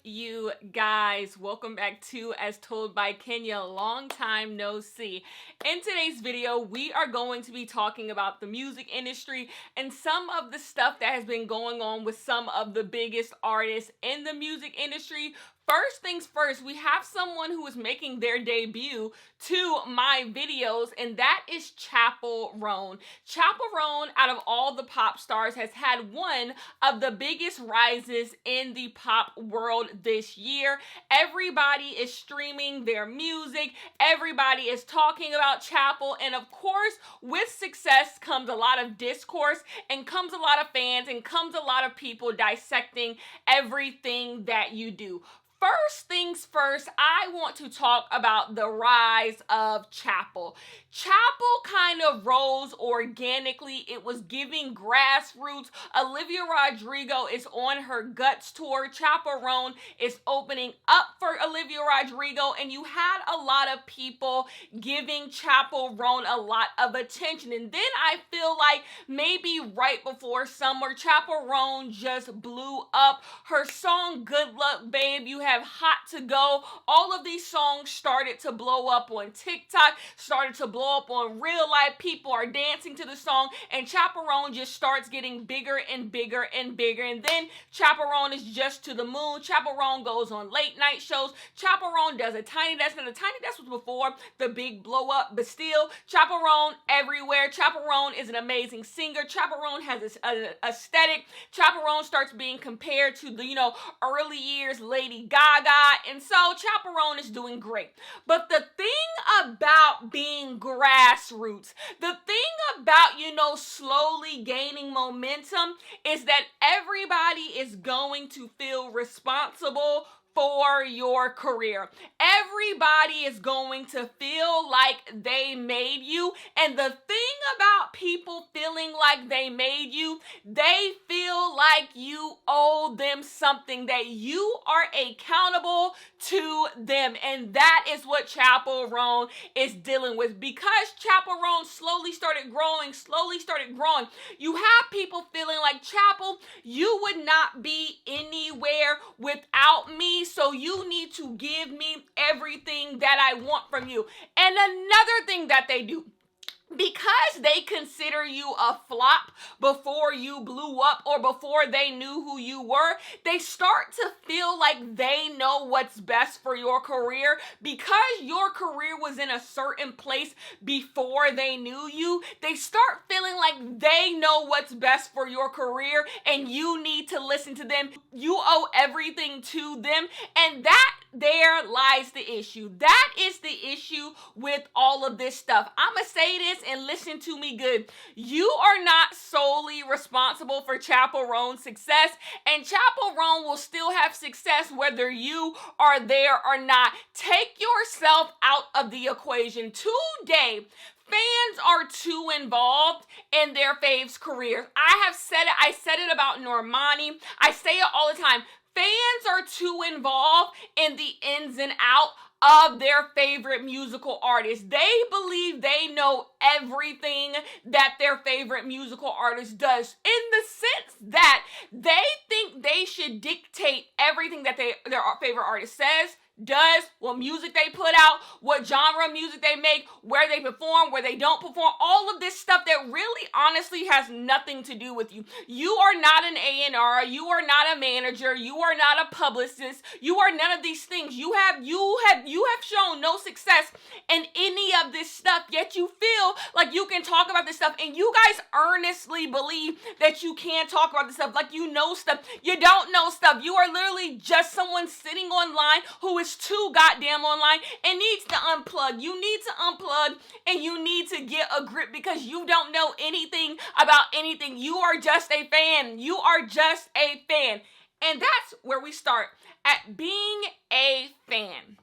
you guys? Welcome back to As Told by Kenya. Long time no see. In today's video, we are going to be talking about the music industry and some of the stuff that has been going on with some of the biggest artists in the music industry. First things first, we have someone who is making their debut to my videos, and that is Chappell Roan. Chappell Roan, out of all the pop stars, has had one of the biggest rises in the pop world this year. Everybody is streaming their music. Everybody is talking about Chappell, and of course, with success comes a lot of discourse, and comes a lot of fans, and comes a lot of people dissecting everything that you do. First things first, I want to talk about the rise of Chappell. Chappell kind of rose organically. It was giving grassroots. Olivia Rodrigo is on her Guts tour. Chappell Roan is opening up for Olivia Rodrigo, and you had a lot of people giving Chappell Roan a lot of attention. And then I feel like maybe right before summer, Chappell Roan just blew up. Her song Good Luck Babe, you have Hot to Go. All of these songs started to blow up on TikTok, started to blow up on real life. People are dancing to the song, and Chappell Roan just starts getting bigger and bigger and bigger. And then Chappell Roan is just to the moon. Chappell Roan goes on late night shows. Chappell Roan does a Tiny Desk. Now, the Tiny Desk was before the big blow up, but still, Chappell Roan everywhere. Chappell Roan is an amazing singer. Chappell Roan has this aesthetic. Chappell Roan starts being compared to the, early years Lady Gaga, and so Chappell Roan is doing great. But the thing about being grassroots, the thing about, slowly gaining momentum is that everybody is going to feel responsible for your career. Everybody is going to feel like they made you. And the thing about people feeling like they made you, they feel like you owe them something, that you are accountable to them. And that is what Chappell Roan is dealing with. Because Chappell Roan slowly started growing, you have people feeling like, Chappell, you would not be anywhere without me. So you need to give me everything that I want from you. And another thing that they do, because they consider you a flop before you blew up or before they knew who you were, they start to feel like they know what's best for your career. Because your career was in a certain place before they knew you, they start feeling like they know what's best for your career and you need to listen to them. You owe everything to them, and there lies the issue. That is the issue with all of this stuff. I'ma say this and listen to me good. You are not solely responsible for Chappell Roan's success, and Chappell Roan will still have success whether you are there or not. Take yourself out of the equation. Today, fans are too involved in their faves' careers. I said it about Normani. I say it all the time. Fans are too involved in the ins and outs of their favorite musical artist. They believe they know everything that their favorite musical artist does, in the sense that they think they should dictate everything that their favorite artist says, does, what music they put out, what genre of music they make, where they perform, where they don't perform, all of this stuff that really honestly has nothing to do with you. You are not an A&R, you are not a manager, you are not a publicist, you are none of these things. You have shown no success in any of this stuff, yet you feel like you can talk about this stuff, and you guys earnestly believe that you can talk about this stuff, like you know stuff. You don't know stuff. You are literally just someone sitting online who is too goddamn online and needs to unplug. You need to unplug and you need to get a grip, because you don't know anything about anything. You are just a fan. You are just a fan. And that's where we start, at being a fan.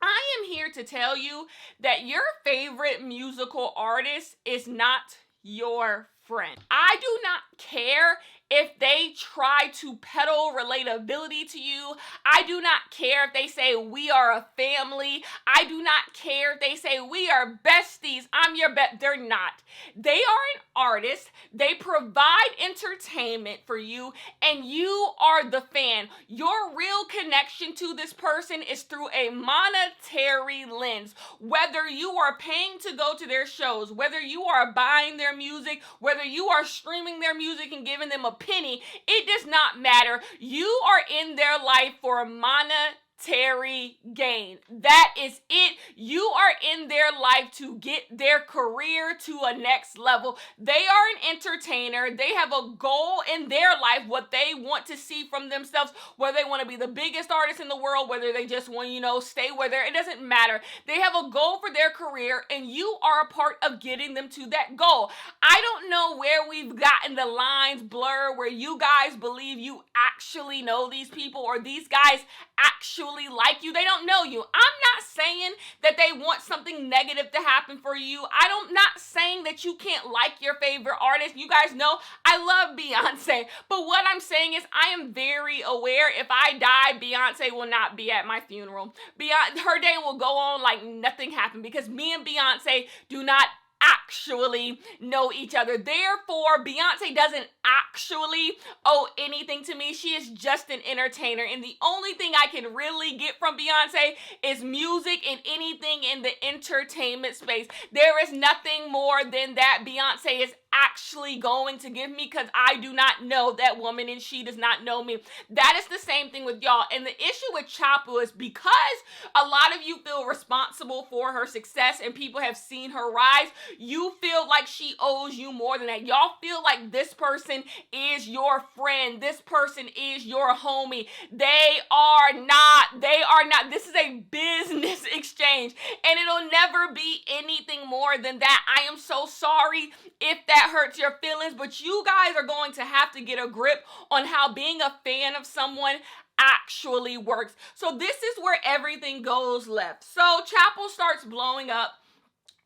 I am here to tell you that your favorite musical artist is not your friend. I do not care if they try to peddle relatability to you. I do not care if they say we are a family. I do not care if they say we are besties. I'm your They're not. They are an artist. They provide entertainment for you, and you are the fan. Your real connection to this person is through a monetary lens. Whether you are paying to go to their shows, whether you are buying their music, whether you are streaming their music and giving them a penny, it does not matter. You are in their life for a monetary gain. That is it. You are in their life to get their career to a next level. They are an entertainer. They have a goal in their life, what they want to see from themselves, whether they want to be the biggest artist in the world, whether they just want, stay where they're, it doesn't matter. They have a goal for their career, and you are a part of getting them to that goal. I don't know where we've gotten the lines blur where you guys believe you actually know these people or these guys actually like you. They don't know you. I'm not saying that they want something negative to happen for you. I'm not saying that you can't like your favorite artist. You guys know I love Beyonce. But what I'm saying is I am very aware if I die, Beyonce will not be at my funeral. Her day will go on like nothing happened because me and Beyonce do not actually know each other. Therefore, Beyonce doesn't actually owe anything to me. She is just an entertainer. And the only thing I can really get from Beyonce is music and anything in the entertainment space. There is nothing more than that Beyonce is actually going to give me because I do not know that woman and she does not know me. That is the same thing with y'all. And the issue with Chappell is because a lot of you feel responsible for her success and people have seen her rise, you feel like she owes you more than that. Y'all feel like this person is your friend. This person is your homie. They are not. They are not. This is a business exchange and it'll never be anything more than that. I am so sorry if that hurts your feelings, but you guys are going to have to get a grip on how being a fan of someone actually works. So this is where everything goes left. So Chappell starts blowing up,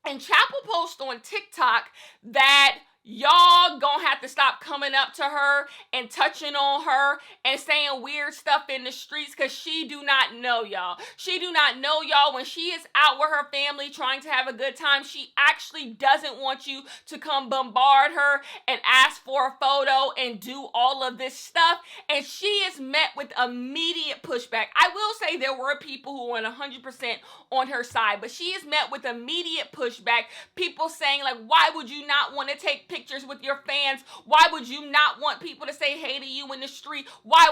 and Chappell posts on TikTok that y'all gonna have to stop coming up to her and touching on her and saying weird stuff in the streets because she do not know y'all. She do not know y'all. When she is out with her family trying to have a good time, she actually doesn't want you to come bombard her and ask for a photo and do all of this stuff. And she is met with immediate pushback. I will say there were people who were 100% on her side, but she is met with immediate pushback. People saying like, why would you not want to take pictures with your fans? Why would you not want people to say hey to you in the street? Why?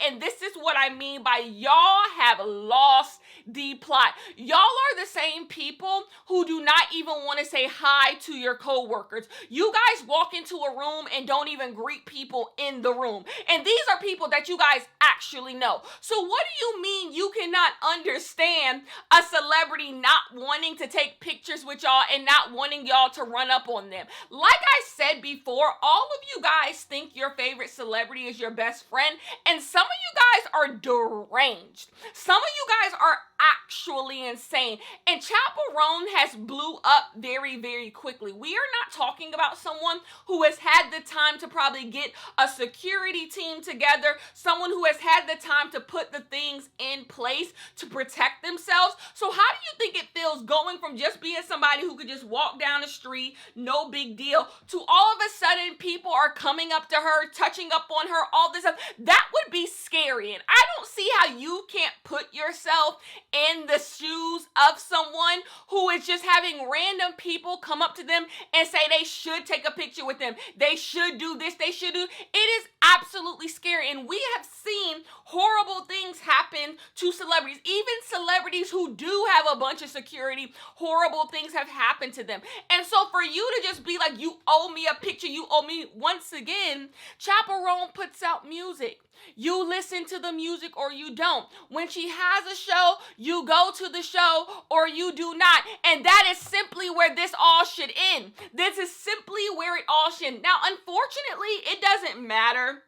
And this is what I mean by y'all have lost the plot. Y'all are the same people who do not even want to say hi to your coworkers. You guys walk into a room and don't even greet people in the room. And these are people that you guys actually know. So what do you mean you cannot understand a celebrity not wanting to take pictures with y'all and not wanting y'all to run up on them? Like I said before, all of you guys think your favorite celebrity is your best friend, and some of you guys are deranged. Some of you guys are actually insane. And Chappell Roan has blew up very, very quickly. We are not talking about someone who has had the time to probably get a security team together, someone who has had the time to put the things in place to protect themselves. So how do you think it feels going from just being somebody who could just walk down the street, no big deal, to all of a sudden people are coming up to her, touching up on her, all this stuff? That would be scary. And I don't see how you can't put yourself in the shoes of someone who is just having random people come up to them and say they should take a picture with them. They should do this. They should do. It is absolutely scary. And we have seen horrible things happen to celebrities. Even celebrities who do have a bunch of security, horrible things have happened to them. And so for you to just be like, you owe me a picture, you owe me, once again, Chappell Roan puts out music. You listen to the music or you don't. When she has a show, you go to the show or you do not. And that is simply where this all should end. This is simply where it all should end. Now, unfortunately, it doesn't matter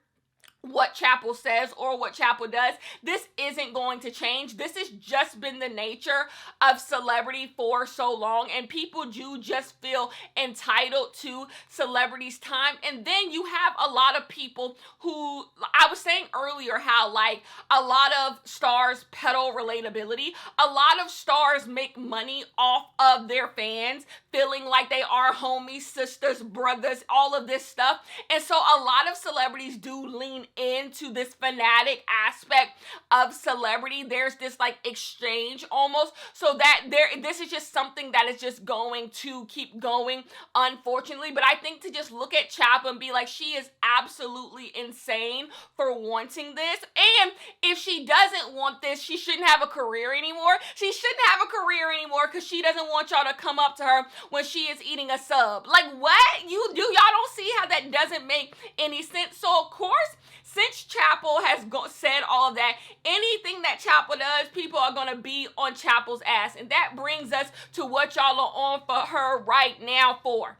what Chappell says or what Chappell does. This isn't going to change. This has just been the nature of celebrity for so long, and people do just feel entitled to celebrities' time. And then you have a lot of people who, I was saying earlier how like a lot of stars peddle relatability. A lot of stars make money off of their fans feeling like they are homies, sisters, brothers, all of this stuff. And so a lot of celebrities do lean into this fanatic aspect of celebrity. There's this like exchange almost, so that this is just something that is just going to keep going, unfortunately. But I think to just look at Chappell and be like, she is absolutely insane for wanting this. And if she doesn't want this, she shouldn't have a career anymore. She shouldn't have a career anymore because she doesn't want y'all to come up to her when she is eating a sub. Like, what? Y'all don't see how that doesn't make any sense. So of course, since Chappell has said all of that, anything that Chappell does, people are going to be on Chappell's ass. And that brings us to what y'all are on for her right now for.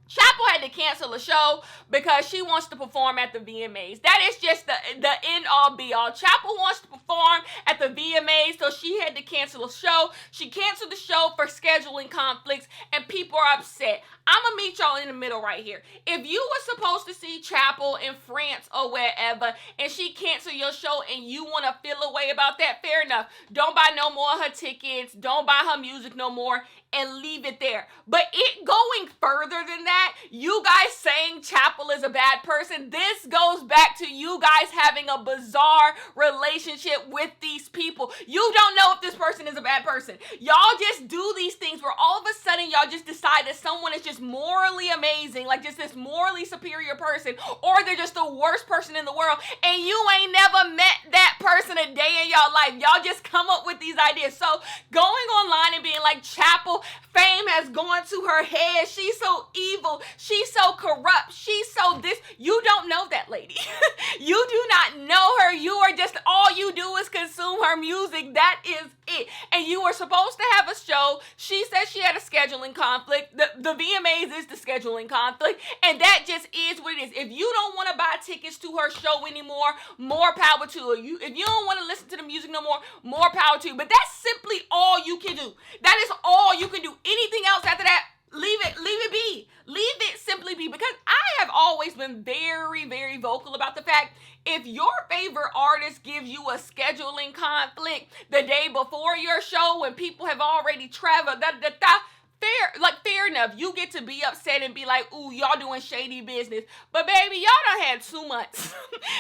Chappell had to cancel a show because she wants to perform at the VMAs. That is just the end all be all. Chappell wants to perform at the VMAs, so she had to cancel a show. She canceled the show for scheduling conflicts, and people are upset. I'm going to meet y'all in the middle right here. If you were supposed to see Chappell in France or wherever, and she canceled your show and you want to feel a way about that, fair enough. Don't buy no more of her tickets. Don't buy her music no more, and leave it there. But it going further than that, you guys saying Chappell is a bad person, this goes back to you guys having a bizarre relationship with these people. You don't know if this person is a bad person. Y'all just do these things where all of a sudden y'all just decide that someone is just morally amazing, like just this morally superior person, or they're just the worst person in the world, and you ain't never met that person a day in y'all life. Y'all just come up with these ideas. So going online and being like, Chappell, fame has gone to her head. She's so evil. She's so corrupt. She's so this. You don't know that lady. You do not know her. You are just, all you do is consume her music. That is it. And you were supposed to have a show. She said she had a scheduling conflict. The VMAs is the scheduling conflict. And that just is what it is. If you don't want to buy tickets to her show anymore, more power to her. If you don't want to listen to the music no more power to you. But that's simply all you can do. That is all you can do. Anything else after that, leave it be. Leave it simply be. Because I have always been very, very vocal about the fact, if your favorite artist gives you a scheduling conflict the day before your show when people have already traveled, fair enough. You get to be upset and be like, ooh, y'all doing shady business. But baby, y'all done had 2 months.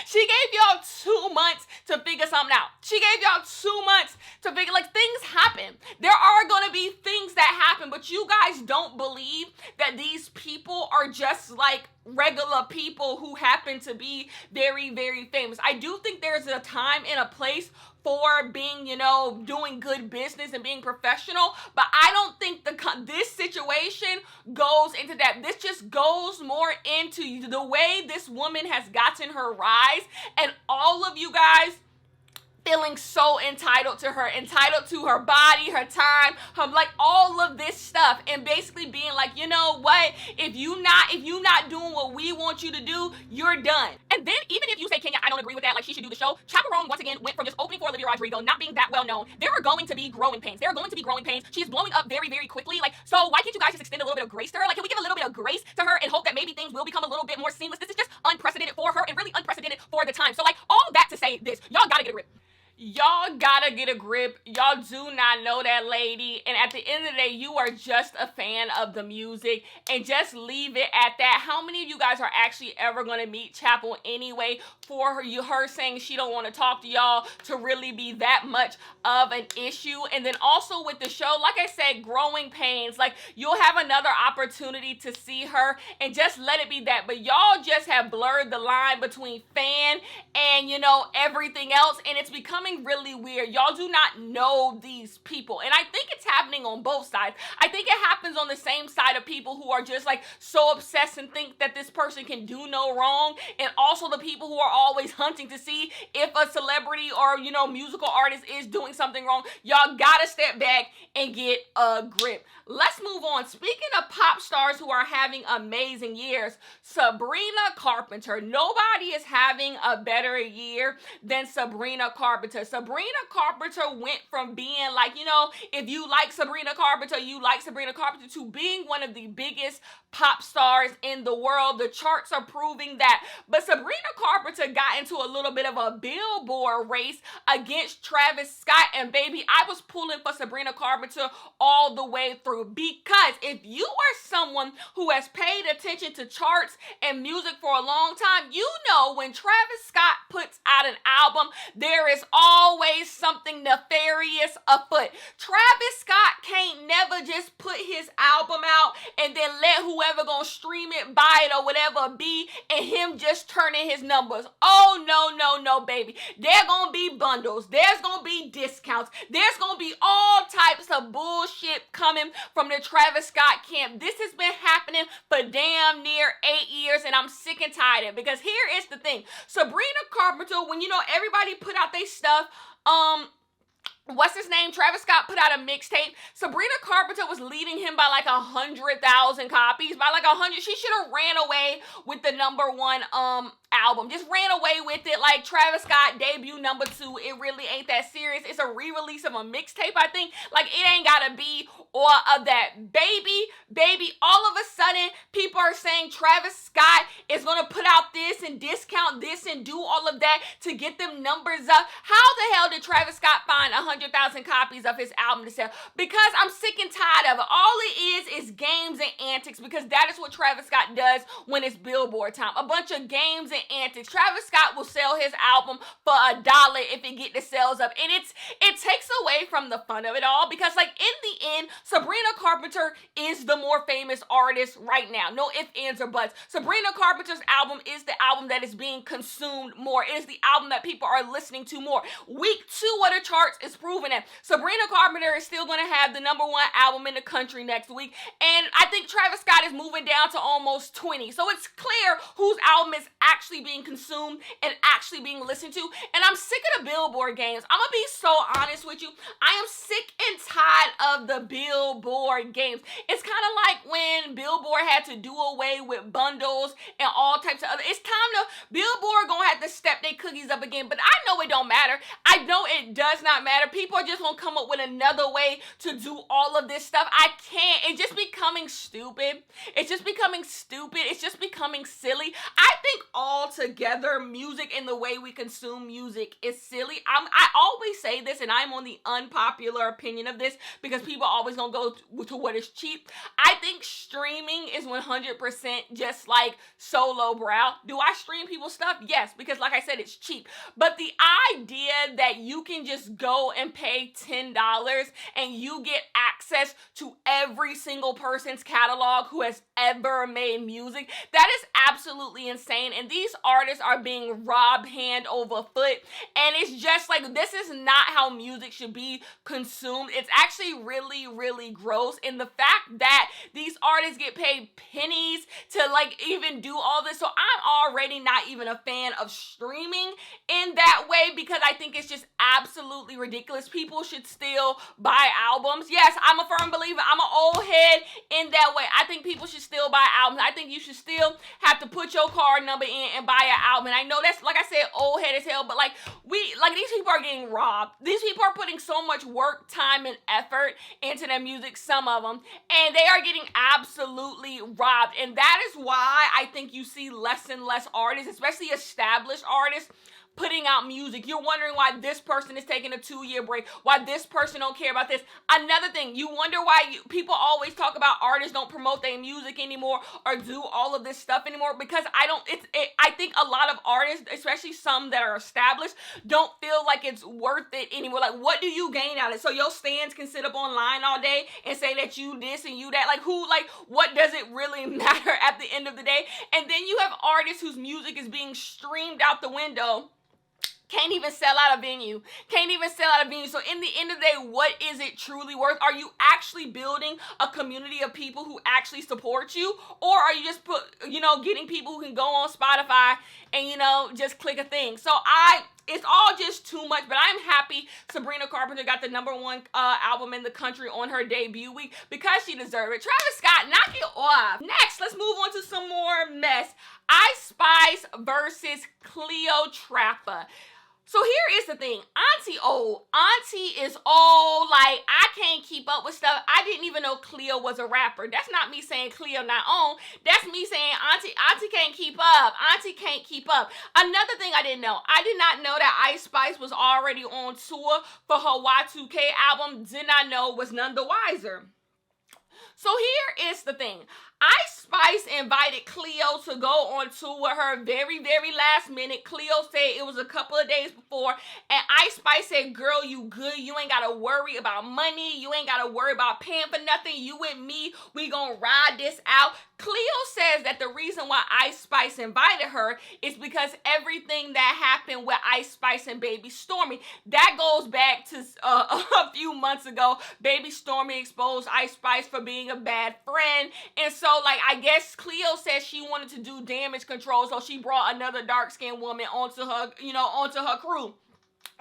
She gave y'all 2 months to figure something out. She gave y'all 2 months to figure, like, things happen. There are going to be things that happen, but you guys don't believe that these people are just like regular people who happen to be very, very famous. I do think there's a time and a place for being, doing good business and being professional, but I don't think this situation goes into that. This just goes more into the way this woman has gotten her rise, and all of you guys feeling so entitled to her body, her time, like all of this stuff, and basically being like, you know what, if you not doing what we want you to do, you're done. And then even if you say, Kenya, I don't agree with that, like she should do the show, Chappell Roan once again went from just opening for Olivia Rodrigo, not being that well known. There are going to be growing pains. She's blowing up very, very quickly. Like, so why can't you guys just extend a little bit of grace to her? Like, can we give a little bit of grace to her and hope that maybe things will become a little bit more seamless? This is just unprecedented for her and really unprecedented for the time. So like, all that to say this, y'all gotta get a grip. Y'all gotta get a grip. Y'all do not know that lady. And at the end of the day, you are just a fan of the music. And just leave it at that. How many of you guys are actually ever going to meet Chappell anyway for her saying she don't want to talk to y'all to really be that much of an issue? And then also with the show, like I said, growing pains. Like, you'll have another opportunity to see her and just let it be that. But y'all just have blurred the line between fan and, everything else. And it's becoming really weird. Y'all do not know these people. And I think it's happening on both sides. I think it happens on the same side of people who are just like so obsessed and think that this person can do no wrong. And also the people who are always hunting to see if a celebrity or, you know, musical artist is doing something wrong. Y'all gotta step back and get a grip. Let's move on. Speaking of pop stars who are having amazing years, Sabrina Carpenter. Nobody is having a better year than Sabrina Carpenter. Sabrina Carpenter went from being like, you know, if you like Sabrina Carpenter, you like Sabrina Carpenter, to being one of the biggest pop stars in the world. The charts are proving that. But Sabrina Carpenter got into a little bit of a Billboard race against Travis Scott, and baby, I was pulling for Sabrina Carpenter all the way through, because if you are someone who has paid attention to charts and music for a long time, you know when Travis Scott puts out an album, there is always something nefarious afoot. Travis Scott can't never just put his album out and then let whoever gonna stream it, buy it, or whatever be, and him just turning his numbers. Oh, no, baby. There gonna be bundles. There's gonna be discounts. There's gonna be all types of bullshit coming from the Travis Scott camp. This has been happening for damn near 8 years, and I'm sick and tired of it. Because here is the thing. Sabrina Carpenter, when, you know, everybody put out their stuff, what's his name? Travis Scott put out a mixtape. Sabrina Carpenter was leading him by like 100,000 copies. By like 100, she should have ran away with the #1 album. Just ran away with it. Like Travis Scott debut #2. It really ain't that serious. It's a re-release of a mixtape, I think. Like it ain't gotta be all of that. Baby, all of a sudden people are saying Travis Scott is gonna put out this and discount this and do all of that to get them numbers up. How the hell did Travis Scott find 100,000 copies of his album to sell? Because I'm sick and tired of it. All it is games and antics, because that is what Travis Scott does when it's Billboard time. A bunch of games and antics. Travis Scott will sell his album for $1 if it get the sales up, and it takes away from the fun of it all, because like in the end, Sabrina Carpenter is the more famous artist right now. No ifs, ands, or buts. Sabrina Carpenter's album is the album that is being consumed more. It is the album that people are listening to more. Week 2 of the charts is proving that Sabrina Carpenter is still going to have the #1 album in the country next week, and I think Travis Scott is moving down to almost 20. So it's clear whose album is actually being consumed and actually being listened to. And I'm sick of the Billboard games. I'm gonna be so honest with you. I am sick and tired of the Billboard games. It's kind of like when Billboard had to do away with bundles and all types of other. It's time to, Billboard gonna have to step their cookies up again. But I know it don't matter. I know it does not matter. People are just gonna come up with another way to do all of this stuff. I can't. It's just becoming stupid. It's just becoming stupid. It's just becoming silly. I think altogether music and the way we consume music is silly. I always say this, and I'm on the unpopular opinion of this because people always gonna go to what is cheap. I think streaming is 100% just like solo brow. Do I stream people's stuff? Yes, because like I said, it's cheap. But the idea that you can just go and pay $10 and you get access to every single person's catalog who has ever made music, that is absolutely insane. And these artists are being robbed hand over foot. And it's just like, this is not how music should be consumed. It's actually really, really gross. And the fact that these artists get paid pennies to like even do all this. So I'm already not even a fan of streaming in that way, because I think it's just absolutely ridiculous. People should still buy albums. Yes, I'm a firm believer. I'm an old head in that way. I think people should still buy albums. I think you should still have to put your card number in and buy an album. And I know that's, like I said, old head as hell, but like these people are getting robbed. These people are putting so much work, time, and effort into their music, some of them, and they are getting absolutely robbed. And that is why I think you see less and less artists, especially established artists, putting out music. You're wondering why this person is taking a 2-year break, why this person don't care about this. Another thing, you wonder why people always talk about artists don't promote their music anymore or do all of this stuff anymore, because I think a lot of artists, especially some that are established, don't feel like it's worth it anymore. Like, what do you gain out of it? So your stands can sit up online all day and say that you this and you that. What does it really matter at the end of the day? And then you have artists whose music is being streamed out the window, Can't even sell out a venue. Can't even sell out a venue. So in the end of the day, what is it truly worth? Are you actually building a community of people who actually support you? Or are you just getting people who can go on Spotify and, just click a thing? So it's all just too much, but I'm happy Sabrina Carpenter got the #1 album in the country on her debut week because she deserved it. Travis Scott, knock it off. Next, let's move on to some more mess. Ice Spice versus Cleotrapa. So here is the thing. Auntie is old. Like, I can't keep up with stuff. I didn't even know Cleo was a rapper. That's not me saying Cleo not on. That's me saying Auntie can't keep up. Auntie can't keep up. Another thing I didn't know. I did not know that Ice Spice was already on tour for her Y2K album. Did not know, was none the wiser. So here is the thing. Ice Spice invited Cleo to go on tour with her very, very last minute. Cleo said it was a couple of days before. And Ice Spice said, girl, you good. You ain't got to worry about money. You ain't got to worry about paying for nothing. You and me, we gonna ride this out. Cleo says that the reason why Ice Spice invited her is because everything that happened with Ice Spice and Baby Stormy, that goes back to a few months ago. Baby Stormy exposed Ice Spice for being a bad friend. And so, I guess Cleo said she wanted to do damage control, so she brought another dark-skinned woman onto her crew.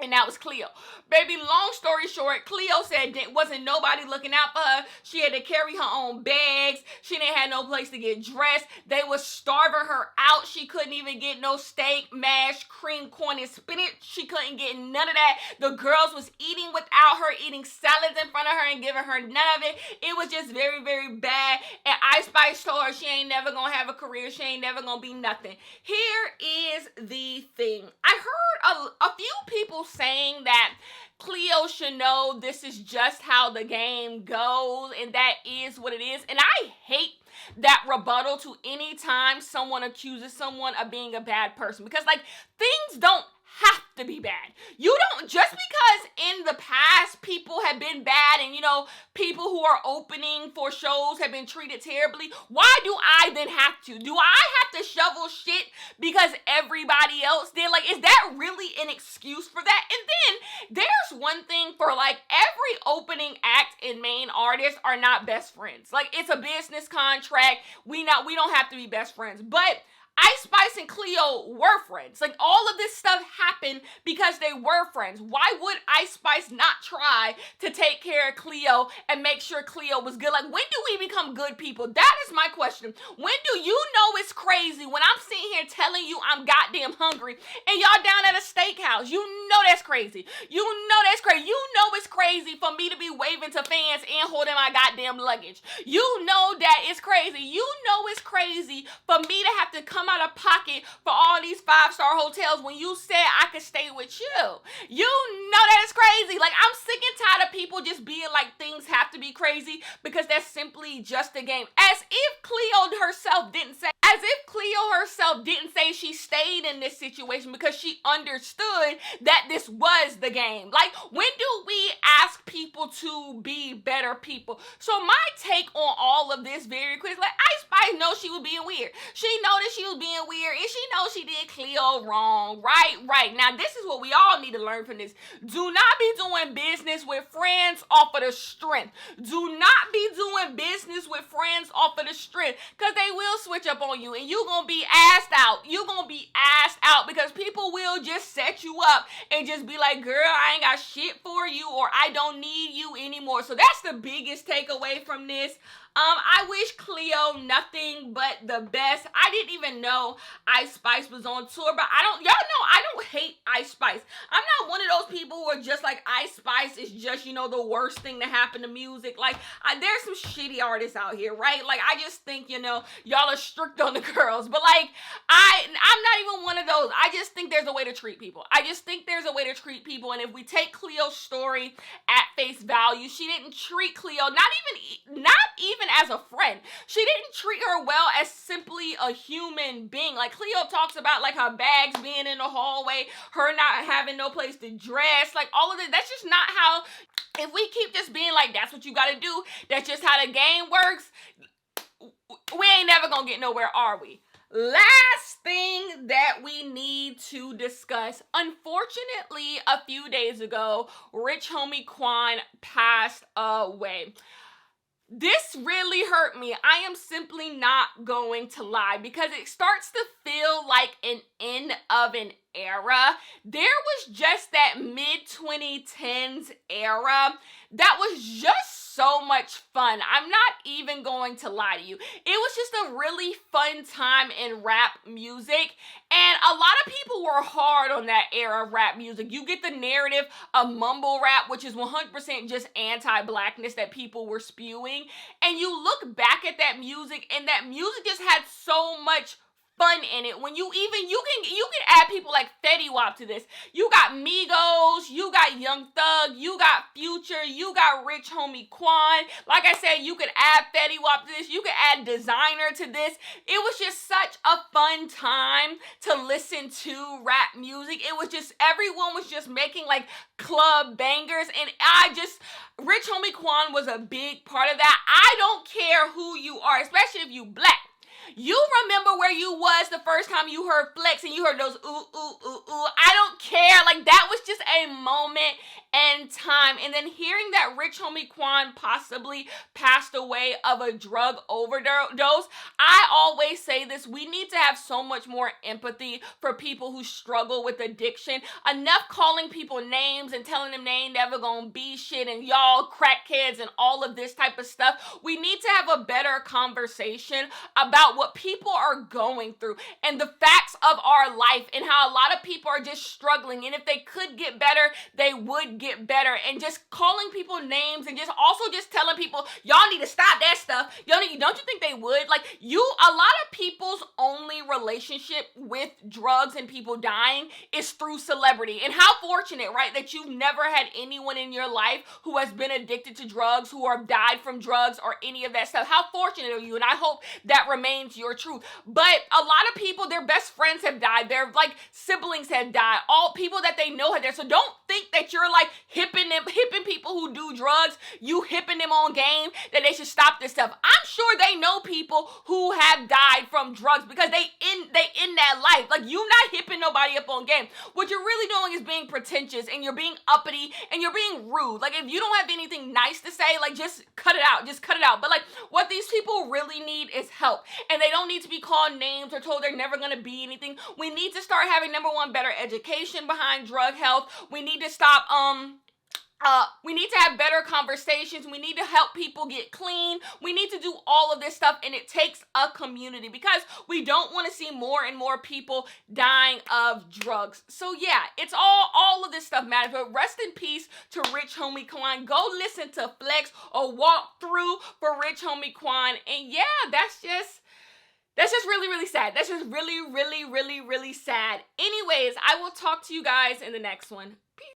And that was Cleo. Baby, long story short, Cleo said wasn't nobody looking out for her. She had to carry her own bags. She didn't have no place to get dressed. They was starving her out. She couldn't even get no steak, mash, cream, corn, and spinach. She couldn't get none of that. The girls was eating without her, eating salads in front of her and giving her none of it. It was just very, very bad. And Ice Spice told her she ain't never gonna have a career. She ain't never gonna be nothing. Here is the thing. I heard a few people saying that Cleo should know this is just how the game goes and that is what it is. And I hate that rebuttal to any time someone accuses someone of being a bad person, because things don't have to be bad. You don't, just because in the past people have been bad and people who are opening for shows have been treated terribly, why do I then have to? Do I have to shovel shit because everybody else did? Is that really an excuse for that? And then there's one thing for every opening act and main artist are not best friends. It's a business contract. We don't have to be best friends. But Ice Spice and Cleo were friends. All of this stuff happened because they were friends. Why would Ice Spice not try to take care of Cleo and make sure Cleo was good? When do we become good people? That is my question. When do you know it's crazy when I'm sitting here telling you I'm goddamn hungry and y'all down at a steakhouse? You know that's crazy. You know that's crazy. You know it's crazy for me to be waving to fans and holding my goddamn luggage. You know that it's crazy. You know it's crazy for me to have to come out of pocket for all these 5-star hotels when you said I could stay with you. You know that it's crazy. I'm sick and tired of people just being things have to be crazy because that's simply just a game. As if Cleo herself didn't say she stayed in this situation because she understood that this was the game. When do we ask people to be better people? So my take on all of this very quick, Ice Spice knows she was being weird. She know that she was being weird and she knows she did Cleo wrong. Right. Now this is what we all need to learn from this. Do not be doing business with friends off of the strength. Do not be doing business with friends off of the strength, because they will switch up on you and you gonna be asked out. You gonna be asked out because people will just set you up and just be like, girl, I ain't got shit for you, or I don't need you anymore. So that's the biggest takeaway from this. I wish Cleo nothing but the best. I didn't even know Ice Spice was on tour, but y'all know I don't hate Ice Spice. I'm not one of those people who are just Ice Spice is just, the worst thing to happen to music. There's some shitty artists out here, right? I just think, y'all are strict on the girls, but I'm not even one of those. I just think there's a way to treat people. And if we take Cleo's story at face value, she didn't treat Cleo, not even as a friend. She didn't treat her well as simply a human being. Cleo talks about her bags being in the hallway, her not having no place to dress, all of this. That's just not how, if we keep just being that's what you gotta do, that's just how the game works, we ain't never gonna get nowhere, are we? Last thing that we need to discuss. Unfortunately, a few days ago, Rich Homie Quan passed away. This really hurt me. I am simply not going to lie because it starts to feel like an end of an era. There was just that mid 2010s era that was just so much fun. I'm not even going to lie to you. It was just a really fun time in rap music, and a lot of people were hard on that era of rap music. You get the narrative of mumble rap, which is 100% just anti-blackness that people were spewing, and you look back at that music, and that music just had so much fun in it. When you can add people like Fetty Wap to this. You got Migos, you got Young Thug, you got Future, you got Rich Homie Quan. Like I said, you could add Fetty Wap to this. You could add Designer to this. It was just such a fun time to listen to rap music. It was just, everyone was just making like club bangers, and Rich Homie Quan was a big part of that. I don't care who you are, especially if you black. You remember where you was the first time you heard Flex and you heard those ooh, ooh, ooh, ooh. I don't care. Like, that was just a moment and time. And then hearing that Rich Homie Quan possibly passed away of a drug overdose, I always say this: we need to have so much more empathy for people who struggle with addiction. Enough calling people names and telling them they ain't never gonna be shit and y'all crackheads and all of this type of stuff. We need to have a better conversation about what people are going through and the facts of our life and how a lot of people are just struggling, and if they could get better, they would get better. And just calling people names and just also just telling people y'all need to stop that stuff. Don't you think they would? Like, a lot of people's only relationship with drugs and people dying is through celebrity. And how fortunate, right, that you've never had anyone in your life who has been addicted to drugs, who have died from drugs or any of that stuff. How fortunate are you? And I hope that remains your truth. But a lot of people, their best friends have died. Their like siblings have died. All people that they know have died. So don't think that you're like hipping people who do drugs, you hipping them on game, that they should stop this stuff. I'm sure they know people who have died from drugs because they in that life. Like, you not hipping nobody up on game. What you're really doing is being pretentious, and you're being uppity, and you're being rude. Like, if you don't have anything nice to say, like, just cut it out. Just cut it out. But like, what these people really need is help, and they don't need to be called names or told they're never going to be anything. We need to start having, number one, better education behind drug health. We need to stop we need to have better conversations. We need to help people get clean. We need to do all of this stuff, and it takes a community because we don't want to see more and more people dying of drugs. So yeah, it's all of this stuff matters. But rest in peace to Rich Homie Quan. Go listen to Flex or Walk Through for Rich Homie Quan. And yeah, that's just really, really sad. That's just really, really, really, really sad. Anyways, I will talk to you guys in the next one.